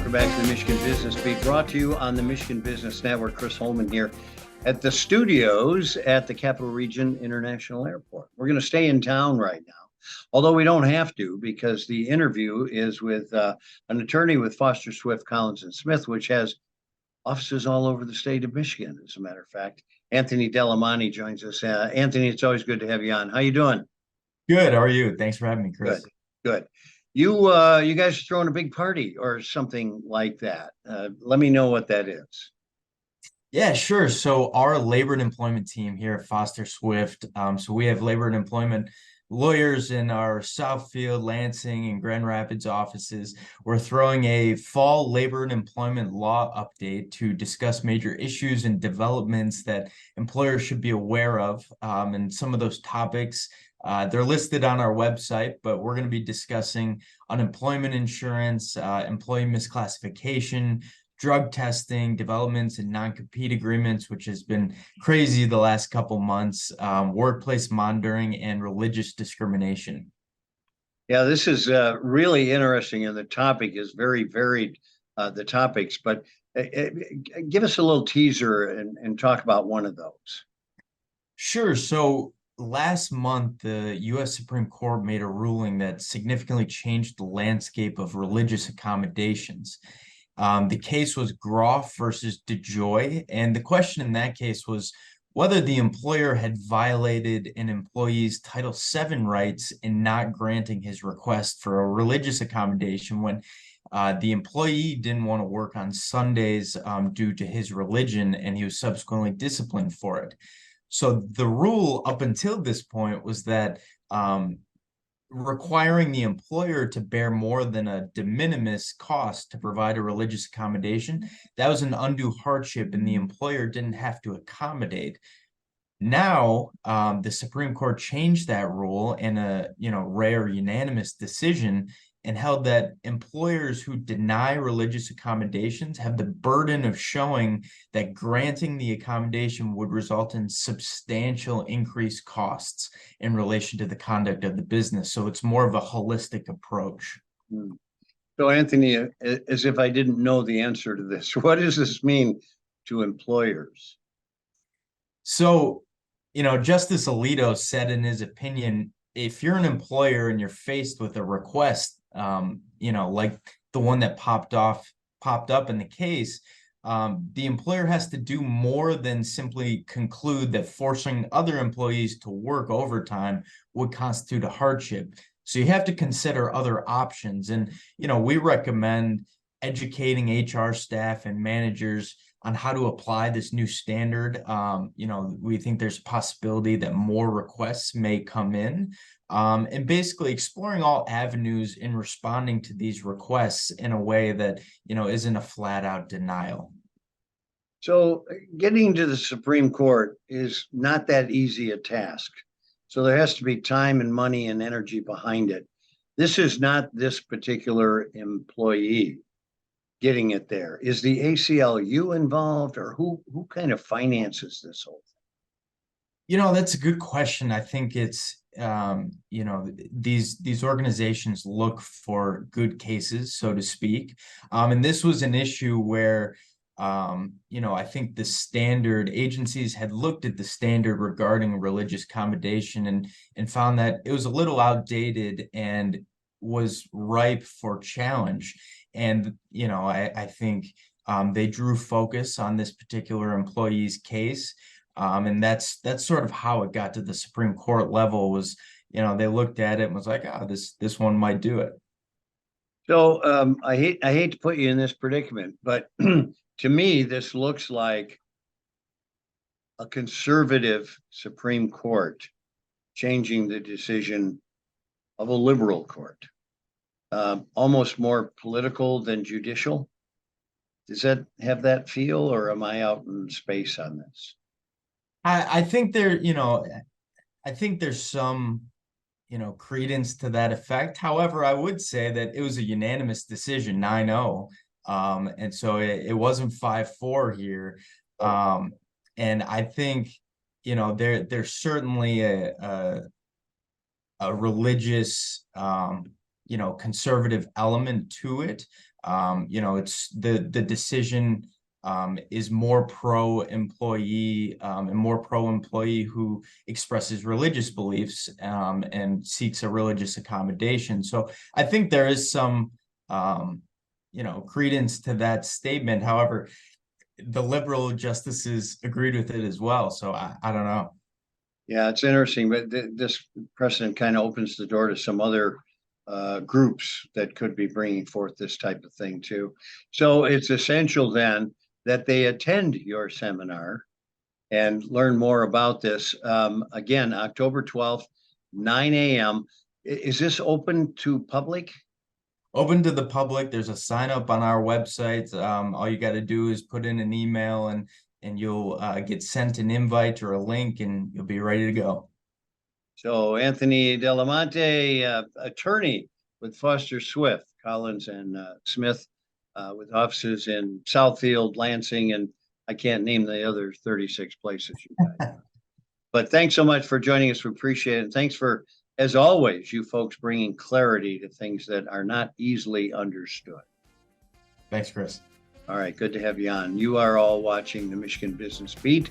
Welcome back to the Michigan Business Beat, brought to you on the Michigan Business Network. Chris Holman here at the studios at the Capital Region International Airport. We're going to stay in town right now, although we don't have to, because the interview is with an attorney with Foster Swift, Collins & Smith, which has offices all over the state of Michigan, as a matter of fact. Anthony Dalimonte joins us. Anthony, it's always good to have you on. How you doing? Good. How are you? Thanks for having me, Chris. Good. You guys are throwing a big party or something like that. Let me know what that is. Yeah, sure. So our labor and employment team here at Foster Swift, so we have labor and employment lawyers in our Southfield, Lansing, and Grand Rapids offices. We're throwing a fall labor and employment law update to discuss major issues and developments that employers should be aware of. And some of those topics, they're listed on our website, but we're going to be discussing unemployment insurance, employee misclassification, drug testing, developments in non-compete agreements, which has been crazy the last couple months, workplace monitoring, and religious discrimination. Yeah, this is really interesting, and the topic is very varied, the topics, but give us a little teaser and talk about one of those. Sure. So last month, the U.S. Supreme Court made a ruling that significantly changed the landscape of religious accommodations. The case was Groff versus Dejoy, and the question in that case was whether the employer had violated an employee's Title VII rights in not granting his request for a religious accommodation when the employee didn't want to work on Sundays due to his religion, and he was subsequently disciplined for it. So the rule up until this point was that requiring the employer to bear more than a de minimis cost to provide a religious accommodation, that was an undue hardship, and the employer didn't have to accommodate. Now, the Supreme Court changed that rule in a rare unanimous decision and held that employers who deny religious accommodations have the burden of showing that granting the accommodation would result in substantial increased costs in relation to the conduct of the business. So it's more of a holistic approach. So, Anthony, as if I didn't know the answer to this, what does this mean to employers? So, Justice Alito said in his opinion, if you're an employer and you're faced with a request, like the one that popped up in the case, the employer has to do more than simply conclude that forcing other employees to work overtime would constitute a hardship. So you have to consider other options. And, we recommend educating HR staff and managers on how to apply this new standard. We think there's a possibility that more requests may come in, and basically exploring all avenues in responding to these requests in a way that, isn't a flat out denial. So getting to the Supreme Court is not that easy a task. So there has to be time and money and energy behind it. This is not this particular employee getting it there. Is the ACLU involved, or who kind of finances this whole thing? That's a good question. I think it's these organizations look for good cases, so to speak. And this was an issue where I think the standard agencies had looked at the standard regarding religious accommodation and found that it was a little outdated and was ripe for challenge. And, I think they drew focus on this particular employee's case. And that's sort of how it got to the Supreme Court level was, they looked at it and was like, this one might do it. So I hate to put you in this predicament, but to me, this looks like a conservative Supreme Court changing the decision of a liberal court. Almost more political than judicial. Does that have that feel, or am I out in space on this? I think I think there's some, credence to that effect. However, I would say that it was a unanimous decision, 9-0. And so it wasn't 5-4 here. And I think, there's certainly a religious, conservative element to it. It's the decision is more pro-employee and more pro-employee who expresses religious beliefs and seeks a religious accommodation. So I think there is some credence to that statement. However, the liberal justices agreed with it as well. So I don't know. Yeah, it's interesting, but this precedent kind of opens the door to some other groups that could be bringing forth this type of thing too. So it's essential then that they attend your seminar and learn more about this. Again, October 12th, 9 a.m. Is this open to public? Open to the public. There's a sign up on our website. All you got to do is put in an email and you'll get sent an invite or a link and you'll be ready to go. So Anthony Dalimonte, attorney with Foster Swift, Collins and Smith, with offices in Southfield, Lansing, and I can't name the other 36 places you guys. But thanks so much for joining us. We appreciate it. And thanks for, as always, you folks bringing clarity to things that are not easily understood. Thanks, Chris. All right, good to have you on. You are all watching the Michigan Business Beat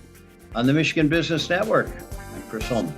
on the Michigan Business Network. I'm Chris Holman.